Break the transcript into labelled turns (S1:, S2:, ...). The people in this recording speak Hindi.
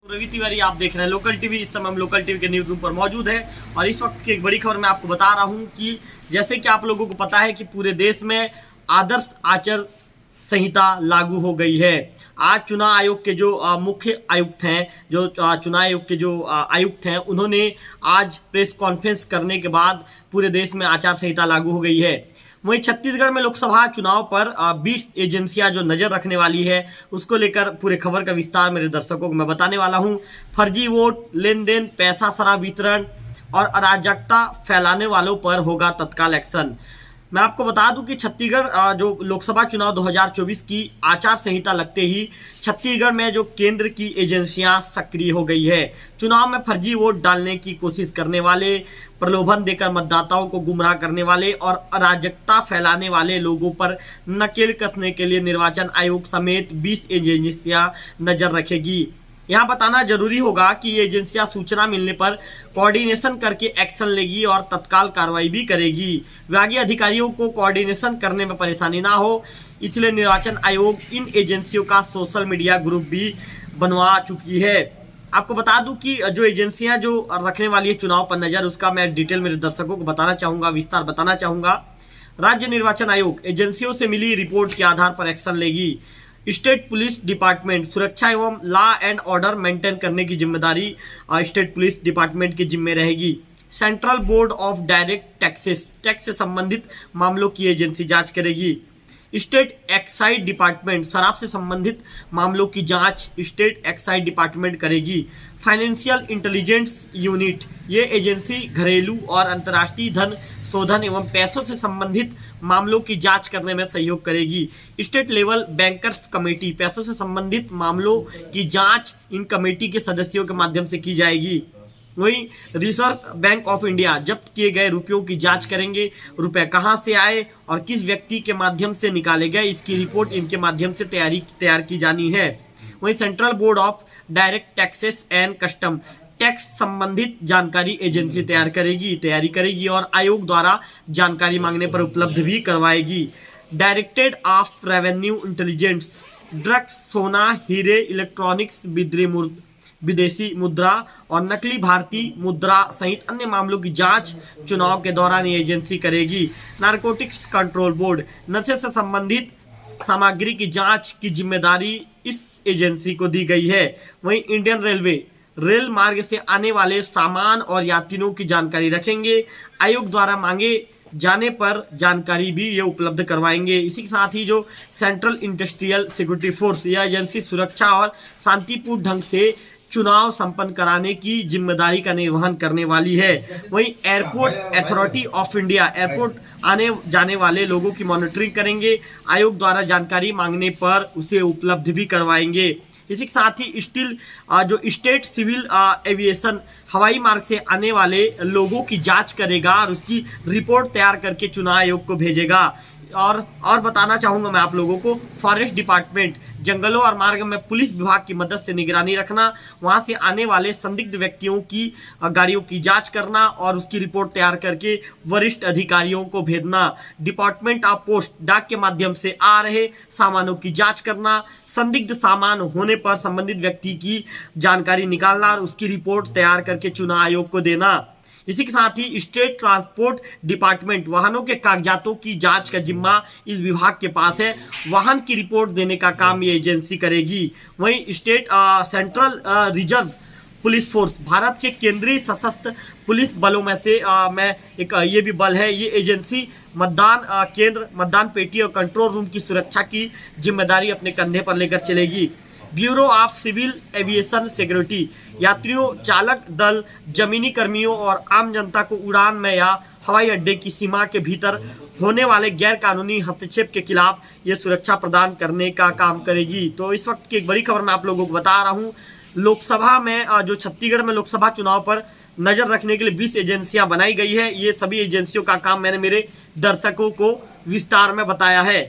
S1: रवि तिवारी आप देख रहे हैं लोकल टीवी। इस समय हम लोकल टीवी के न्यूज रूम पर मौजूद है और इस वक्त की एक बड़ी खबर मैं आपको बता रहा हूं कि जैसे कि आप लोगों को पता है कि पूरे देश में आदर्श आचार संहिता लागू हो गई है। आज चुनाव आयोग के जो मुख्य आयुक्त हैं, जो चुनाव आयोग के जो आयुक्त हैं, उन्होंने आज प्रेस कॉन्फ्रेंस करने के बाद पूरे देश में आचार संहिता लागू हो गई है। वहीं छत्तीसगढ़ में लोकसभा चुनाव पर 20 एजेंसियां जो नजर रखने वाली है, उसको लेकर पूरे खबर का विस्तार मेरे दर्शकों को मैं बताने वाला हूं। फर्जी वोट, लेन देन, पैसा शराब वितरण और अराजकता फैलाने वालों पर होगा तत्काल एक्शन। मैं आपको बता दूं कि छत्तीसगढ़ जो लोकसभा चुनाव 2024 की आचार संहिता लगते ही छत्तीसगढ़ में जो केंद्र की एजेंसियां सक्रिय हो गई है। चुनाव में फर्जी वोट डालने की कोशिश करने वाले, प्रलोभन देकर मतदाताओं को गुमराह करने वाले और अराजकता फैलाने वाले लोगों पर नकेल कसने के लिए निर्वाचन आयोग समेत 20 एजेंसियां नजर रखेगी। यहाँ बताना जरूरी होगा कि ये एजेंसियां सूचना मिलने पर कोऑर्डिनेशन करके एक्शन लेगी और तत्काल कार्रवाई भी करेगी। विभागीय अधिकारियों को कोऑर्डिनेशन करने में परेशानी ना हो, इसलिए निर्वाचन आयोग इन एजेंसियों का सोशल मीडिया ग्रुप भी बनवा चुकी है। आपको बता दूं कि जो एजेंसियां जो रखने वाली है चुनाव पर नजर, उसका मैं डिटेल मेरे दर्शकों को बताना चाहूंगा, विस्तार बताना चाहूंगा। राज्य निर्वाचन आयोग एजेंसियों से मिली रिपोर्ट के आधार पर एक्शन लेगी। स्टेट पुलिस डिपार्टमेंट सुरक्षा एवं लॉ एंड ऑर्डर मेंटेन करने की जिम्मेदारी स्टेट पुलिस डिपार्टमेंट की जिम्मे रहेगी। Central board of direct taxes tax से संबंधित मामलों की एजेंसी जांच करेगी। स्टेट एक्साइज डिपार्टमेंट शराब से संबंधित मामलों की जांच स्टेट एक्साइज डिपार्टमेंट करेगी। फाइनेंशियल इंटेलिजेंस यूनिट ये एजेंसी घरेलू और अंतर्राष्ट्रीय धन शोधन एवं पैसों से संबंधित मामलों की जांच करने में सहयोग करेगी। स्टेट लेवल बैंकर्स कमेटी पैसों से संबंधित मामलों की जांच इन कमेटी के सदस्यों के माध्यम से की जाएगी। वहीं रिजर्व बैंक ऑफ इंडिया जब्त किए गए रुपयों की जांच करेंगे। रुपए कहां से आए और किस व्यक्ति के माध्यम से निकाले गए, इसकी रिपोर्ट इनके माध्यम से तैयार की जानी है। वहीं central board of direct taxes and custom tax संबंधित जानकारी एजेंसी तैयारी करेगी और आयोग द्वारा जानकारी मांगने पर उपलब्ध भी करवाएगी। Directorate of revenue intelligence drugs, सोना, हीरे, इलेक्ट्रॉनिक्स, विदेशी मुद्रा और नकली भारतीय मुद्रा सहित अन्य मामलों की जांच चुनाव के दौरान ये एजेंसी करेगी। नारकोटिक्स कंट्रोल बोर्ड नशे से संबंधित सामग्री की जांच की जिम्मेदारी इस एजेंसी को दी गई है। वहीं इंडियन रेलवे रेल मार्ग से आने वाले सामान और यात्रियों की जानकारी रखेंगे। आयोग द्वारा मांगे जाने पर जानकारी भी ये उपलब्ध करवाएंगे। इसी के साथ ही जो सेंट्रल इंडस्ट्रियल सिक्योरिटी फोर्स यह एजेंसी सुरक्षा और शांतिपूर्ण ढंग से चुनाव संपन्न कराने की जिम्मेदारी का निर्वहन करने वाली है। वहीं airport authority of India airport आने जाने वाले लोगों की मॉनिटरिंग करेंगे। आयोग द्वारा जानकारी मांगने पर उसे उपलब्ध भी करवाएंगे। इसी के साथ ही जो स्टेट सिविल एविएशन हवाई मार्ग से आने वाले लोगों की जांच करेगा और उसकी रिपोर्ट तैयार करके चुनाव आयोग को भेजेगा। और बताना चाहूंगा मैं आप लोगों को, फॉरेस्ट डिपार्टमेंट जंगलों और मार्ग में पुलिस विभाग की मदद से निगरानी रखना, वहां से आने वाले संदिग्ध व्यक्तियों की गाड़ियों की जांच करना और उसकी रिपोर्ट तैयार करके वरिष्ठ अधिकारियों को भेजना। डिपार्टमेंट ऑफ पोस्ट डाक के माध्यम से आ रहे सामानों की जांच करना, संदिग्ध सामान होने पर संबंधित व्यक्ति की जानकारी निकालना और उसकी रिपोर्ट तैयार करके चुनाव आयोग को देना। इसी के साथ ही स्टेट ट्रांसपोर्ट डिपार्टमेंट वाहनों के कागजातों की जांच का जिम्मा इस विभाग के पास है। वाहन की रिपोर्ट देने का काम ये एजेंसी करेगी। वहीं state central reserve police force Bharat के केंद्रीय सशस्त्र पुलिस बलों में से ये भी बल है। ये एजेंसी मतदान केंद्र, मतदान पेटी और कंट्रोल रूम की सुरक्षा की जिम्मेदारी अपने कंधे पर लेकर चलेगी। Bureau of civil aviation security यात्रियों, चालक दल, जमीनी कर्मियों और आम जनता को उड़ान में या हवाई अड्डे की सीमा के भीतर होने वाले गैर कानूनी हस्तक्षेप के खिलाफ ये सुरक्षा प्रदान करने का काम करेगी। तो इस वक्त की एक बड़ी खबर मैं आप लोगों को बता रहा हूँ। लोकसभा में जो छत्तीसगढ़ में लोकसभा चुनाव पर नजर रखने के लिए 20 एजेंसियां बनाई गई है। ये सभी एजेंसियों का काम मैंने मेरे दर्शकों को विस्तार में बताया है।